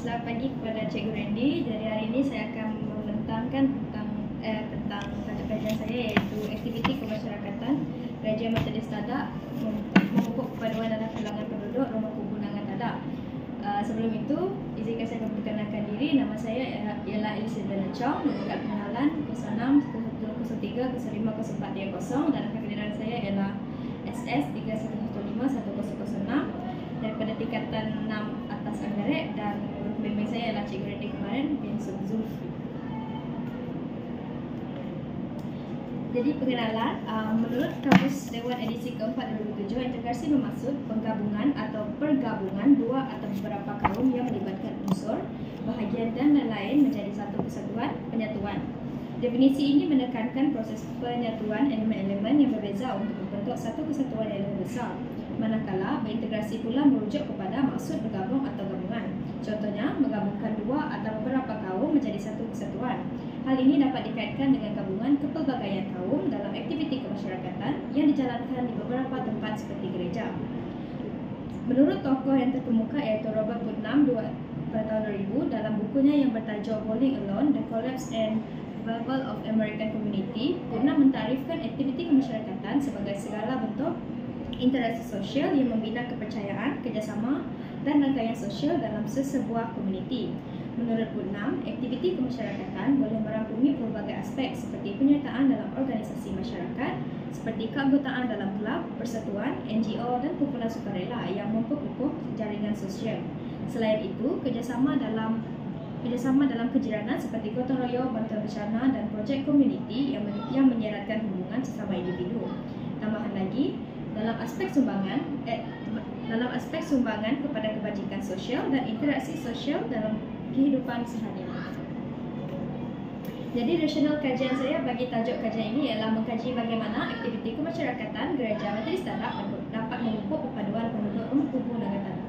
Selamat pagi kepada Cikgu Randy. Jadi hari ini saya akan membentangkan tentang tajuk kajian saya, iaitu aktiviti kemasyarakatan Gereja Metodis Tadak memupuk kepaduan dalam kalangan penduduk Rumah Kegunangan Tadak. Sebelum itu, izinkan saya memperkenalkan diri. Nama saya ialah Elizabeth Chong. Nomor pengenalan 06 103 05 0430 dan kependekan saya ialah SS 3115 1006 daripada tingkatan 6 atas Anggaret, dan pembimbing saya ialah Cikgu Randy kemarin bin Zulfi. Jadi pengenalan, menurut Kamus Dewan edisi keempat 2007, integrasi bermaksud penggabungan atau pergabungan dua atau beberapa kaum yang melibatkan unsur, bahagian dan lain-lain menjadi satu kesatuan penyatuan. Definisi ini menekankan proses penyatuan elemen-elemen yang berbeza untuk membentuk satu kesatuan yang lebih besar, manakala berintegrasi pula merujuk kepada maksud bergabung atau gabungan. Contohnya, menggabungkan dua atau beberapa kaum menjadi satu kesatuan. Hal ini dapat dikaitkan dengan gabungan kepelbagaian kaum dalam aktiviti kemasyarakatan yang dijalankan di beberapa tempat seperti gereja. Menurut tokoh yang terkemuka iaitu Robert Putnam pada tahun 2000 dalam bukunya yang bertajuk Bowling Alone: The Collapse and Revival of American Community, Putnam mentarifkan aktiviti kemasyarakatan sebagai segala bentuk interaksi sosial yang membina kepercayaan, kerjasama dan rangkaian sosial dalam sesebuah komuniti. Menurut Putnam, aktiviti kemasyarakatan boleh merangkumi pelbagai aspek seperti penyertaan dalam organisasi masyarakat, seperti keanggotaan dalam kelab, persatuan, NGO dan kumpulan sukarela yang memperkukuh jaringan sosial. Selain itu, kerjasama dalam kejiranan seperti gotong royong, bantuan bencana dan projek komuniti yang menyeratkan hubungan sesama individu. Tambahan lagi, dalam aspek sumbangan kepada kebajikan sosial dan interaksi sosial dalam kehidupan sehari-hari. Jadi rasional kajian saya bagi tajuk kajian ini ialah mengkaji bagaimana aktiviti kemasyarakatan Gereja Metodis Tadak dapat memupuk perpaduan penduduk Rumah Kegunangan Tadak.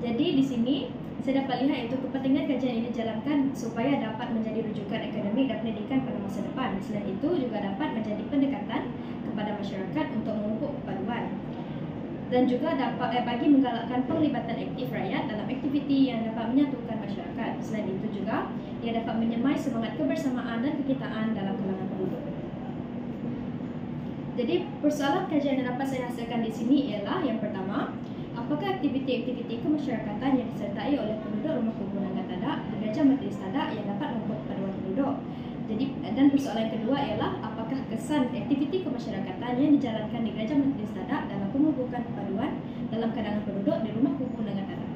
Jadi di sini saya dapat lihat iaitu kepentingan kajian ini dijalankan supaya dapat menjadi rujukan akademik dan pendidikan pada masa depan. Selain itu juga dapat menjadi pendekatan kepada masyarakat untuk memupuk perpaduan, dan juga dapat bagi menggalakkan penglibatan aktif rakyat dalam aktiviti yang dapat menyatukan masyarakat. Selain itu juga ia dapat menyemai semangat kebersamaan dan kekitaan dalam kalangan penduduk. Jadi persoalan kajian yang dapat saya hasilkan di sini ialah yang pertama, apakah aktiviti-aktiviti kemasyarakatan yang disertai oleh penduduk Rumah Kegunangan Tadak di Gereja Metodis Tadak yang dapat memupuk perpaduan penduduk. Jadi, dan persoalan kedua ialah apakah kesan aktiviti kemasyarakatan yang dijalankan di Gereja Metodis Tadak dalam pemupukan perpaduan dalam kalangan penduduk di Rumah Kegunangan Tadak.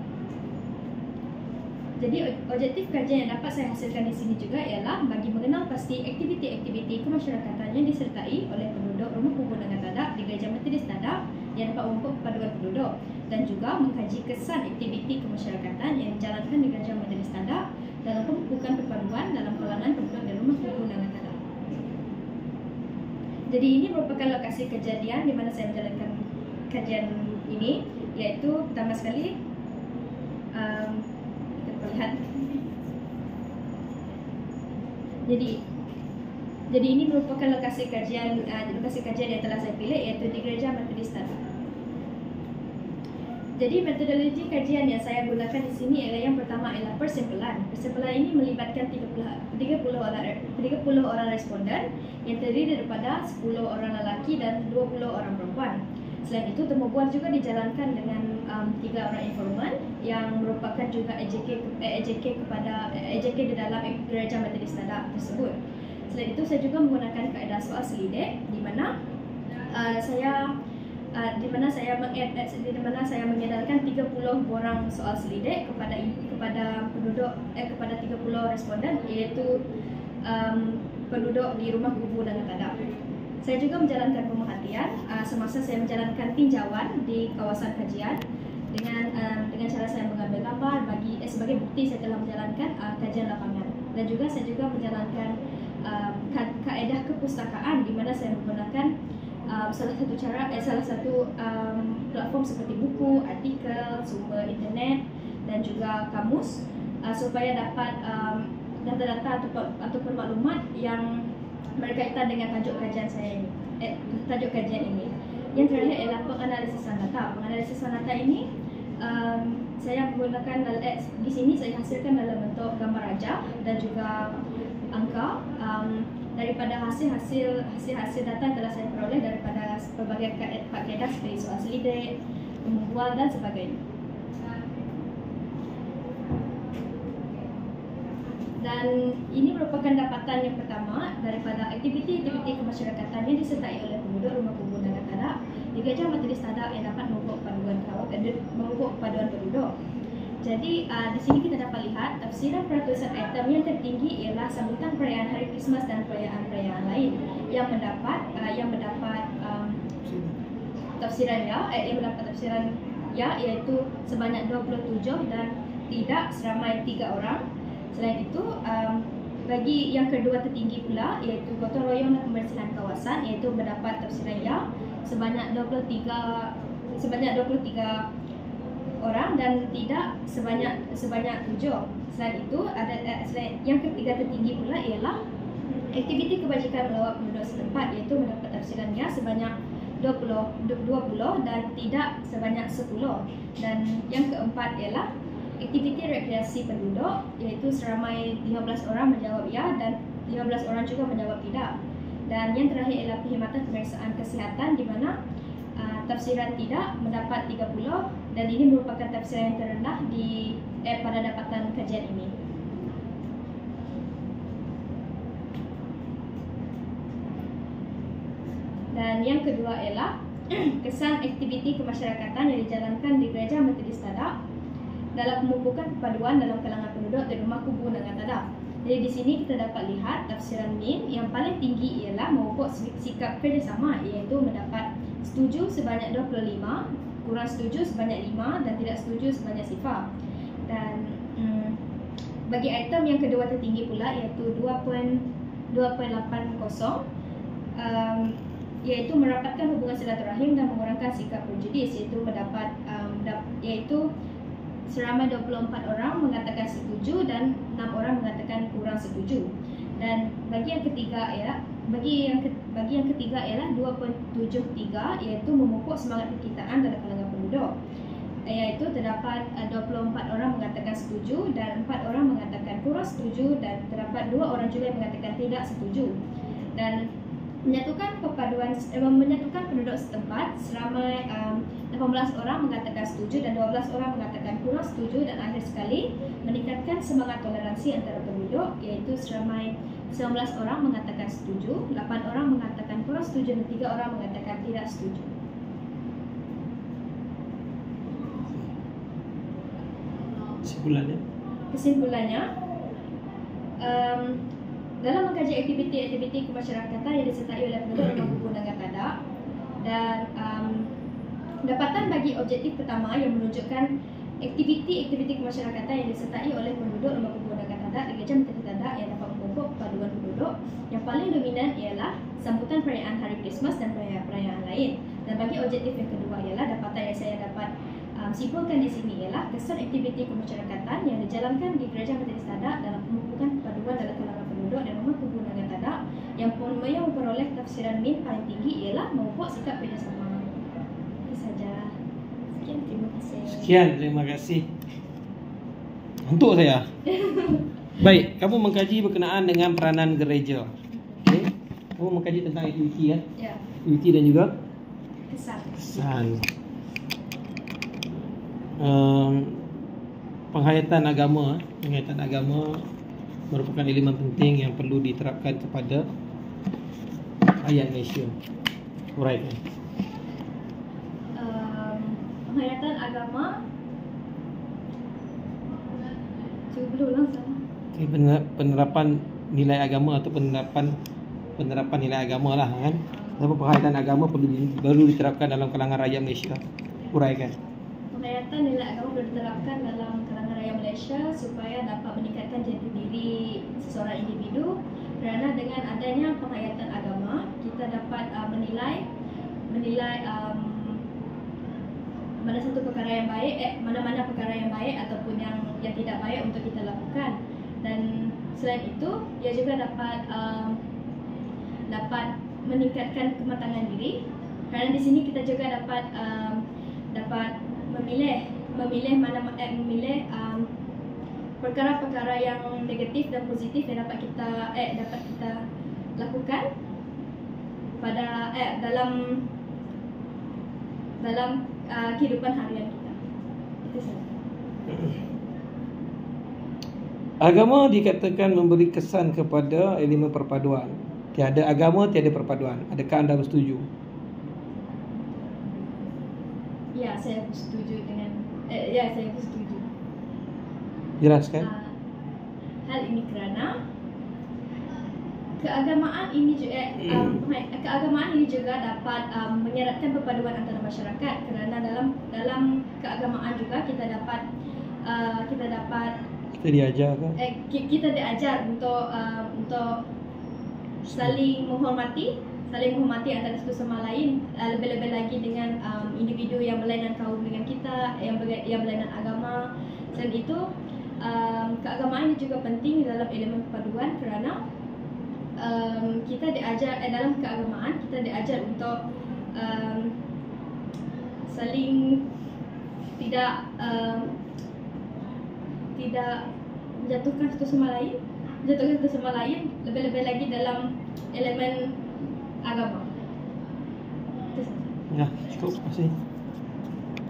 Jadi objektif kajian yang dapat saya hasilkan di sini juga ialah bagi mengenal pasti aktiviti-aktiviti kemasyarakatan yang disertai oleh penduduk Rumah Kegunangan Tadak di Gereja Metodis Tadak yang dapat memupuk perpaduan penduduk, dan juga mengkaji kesan aktiviti kemasyarakatan yang dijalankan di Gereja Metodis Tadak dalam pemupukan perpaduan dalam kalangan penduduk dan Rumah Kegunangan Tadak. Jadi ini merupakan lokasi kejadian di mana saya menjalankan kajian ini, iaitu pertama sekali kita lihat. Jadi ini merupakan lokasi kajian yang telah saya pilih, iaitu di Gereja Metodis Tadak. Jadi metodologi kajian yang saya gunakan di sini ialah yang pertama ialah persimpulan. Persimpulan ini melibatkan 30 orang responden yang terdiri daripada 10 orang lelaki dan 20 orang perempuan. Selain itu, temu bual juga dijalankan dengan 3 orang informan yang merupakan juga AJK di dalam Gereja Metodis Tadak tersebut. Selain itu, saya juga menggunakan kaedah soal selidik di mana saya mengedarkan 30 borang soal selidik kepada 30 responden, iaitu penduduk di Rumah Kegunangan Tadak. Saya juga menjalankan pemerhatian semasa saya menjalankan tinjauan di kawasan kajian dengan cara saya mengambil gambar sebagai bukti saya telah menjalankan kajian lapangan, dan juga saya juga menjalankan kaedah kepustakaan di mana saya menggunakan salah satu platform seperti buku, artikel, sumber internet dan juga kamus supaya dapat data-data ataupun maklumat yang berkaitan dengan tajuk kajian ini. Yang terakhir ialah penganalisan data. Penganalisan data ini saya menggunakan di sini saya hasilkan dalam bentuk gambar rajah dan juga angka daripada hasil data yang telah saya peroleh daripada pelbagai kaedah seperti soal selidik, membual dan sebagainya. Dan ini merupakan dapatan yang pertama daripada aktiviti-aktiviti kemasyarakatan yang disertai oleh penduduk Rumah Kubur Naga Tadak di Gajah Metodis Tadak yang dapat memupuk paduan penduduk. Jadi di sini kita dapat lihat tafsiran peratusan item yang tertinggi ialah sambutan perayaan Hari Krismas dan perayaan-perayaan lain yang mendapat tafsiran ya iaitu sebanyak 27 dan tidak seramai 3 orang. Selain itu, bagi yang kedua tertinggi pula iaitu gotong royong dan pembersihan kawasan iaitu mendapat tafsiran ya sebanyak 23 orang dan tidak sebanyak 7. Selain itu yang ketiga tertinggi pula ialah aktiviti kebajikan melawat penduduk setempat iaitu mendapat tafsiran ya sebanyak 20 dan tidak sebanyak 10. Dan yang keempat ialah aktiviti rekreasi penduduk iaitu seramai 15 orang menjawab ya dan 15 orang juga menjawab tidak. Dan yang terakhir ialah perkhidmatan pemeriksaan kesihatan di mana tafsiran tidak mendapat 30 dan ini merupakan tafsiran yang terendah pada dapatan kajian ini. Dan yang kedua ialah kesan aktiviti kemasyarakatan yang dijalankan di Gereja Metodis Tadak dalam pemupukan perpaduan dalam kalangan penduduk di Rumah Kubur Naga Tadak. Jadi di sini kita dapat lihat tafsiran min yang paling tinggi ialah memupuk sikap kerjasama iaitu mendapat setuju sebanyak 25, kurang setuju sebanyak 5 dan tidak setuju sebanyak 0. Dan bagi item yang kedua tertinggi pula iaitu 2.80 iaitu merapatkan hubungan silaturahim dan mengurangkan sikap prejudis iaitu seramai 24 orang mengatakan setuju dan 6 orang mengatakan kurang setuju. Dan bagi yang ketiga ialah 2.73 iaitu memupuk semangat kekitaan dalam kalangan penduduk. Iaitu terdapat 24 orang mengatakan setuju dan 4 orang mengatakan kurang setuju dan terdapat 2 orang juga yang mengatakan tidak setuju. Dan menyatukan penduduk setempat seramai 18 orang mengatakan setuju dan 12 orang mengatakan kurang setuju. Dan akhir sekali meningkatkan semangat toleransi antara penduduk iaitu seramai 19 orang mengatakan setuju, 8 orang mengatakan kurang setuju dan 3 orang mengatakan tidak setuju. Kesimpulannya dalam mengkaji aktiviti-aktiviti kemasyarakatan yang disertai oleh penduduk Rumah Kubur Naga Tadak dan dapatan bagi objektif pertama yang menunjukkan aktiviti-aktiviti kemasyarakatan yang disertai oleh penduduk Rumah Kubur Naga Tadak di Gajah Metodis Tadak yang dapat memupuk paduan penduduk. Yang paling dominan ialah sambutan perayaan Hari Krismas dan perayaan lain. Dan bagi objektif yang kedua ialah dapatan yang saya dapat simpulkan di sini ialah kesan aktiviti kemasyarakatan yang dijalankan di Gereja Metodis Tadak dalam pemupukan paduan dalam kalangan penduduk dan Rumah Kubur Naga Tadak yang memperoleh tafsiran min paling tinggi ialah memupuk sikap kerjasama. Itu saja. Sekian, terima kasih. Sekian, terima kasih. Untuk saya. Baik, kamu mengkaji berkenaan dengan peranan gereja. Okay. Kamu mengkaji tentang aktiviti ya? Ya. Aktiviti dan juga kesan. Penghayatan agama merupakan elemen penting yang perlu diterapkan kepada rakyat Malaysia. Uraikan. Penghayatan agama. Cuba ulang sama. Okay, penerapan nilai agama atau penerapan nilai agama lah kan. Sebab penghayatan agama perlu diterapkan dalam kalangan rakyat Malaysia. Uraikan. Penghayatan nilai agama perlu diterapkan dalam kalangan rakyat Malaysia supaya dapat meningkatkan jati diri seseorang individu. Kerana dengan adanya penghayatan agama, kita dapat menilai mana-mana perkara yang baik ataupun yang tidak baik untuk kita lakukan. Dan selain itu, ia juga dapat meningkatkan kematangan diri. Kerana di sini kita juga dapat memilih memilih perkara-perkara yang negatif dan positif yang dapat kita lakukan pada dalam kehidupan harian kita. Itu saja. Agama dikatakan memberi kesan kepada elemen perpaduan. Tiada agama, tiada perpaduan. Adakah anda bersetuju? Ya, saya bersetuju dengan saya bersetuju. Jelaskan. Hal ini kerana keagamaan ini juga dapat menyeratkan perpaduan antara masyarakat, kerana dalam keagamaan juga kita dapat Kita diajar kan? Kita diajar untuk saling menghormati antara satu sama lain, lebih-lebih lagi dengan individu yang berlainan kaum dengan kita, yang berlainan agama. Selain itu, keagamaan ini juga penting dalam elemen perpaduan kerana kita diajar dalam keagamaan kita diajar untuk saling tidak menjatuhkan satu sama lain, lebih-lebih lagi dalam elemen agama. Ya, cukup. Terima kasih.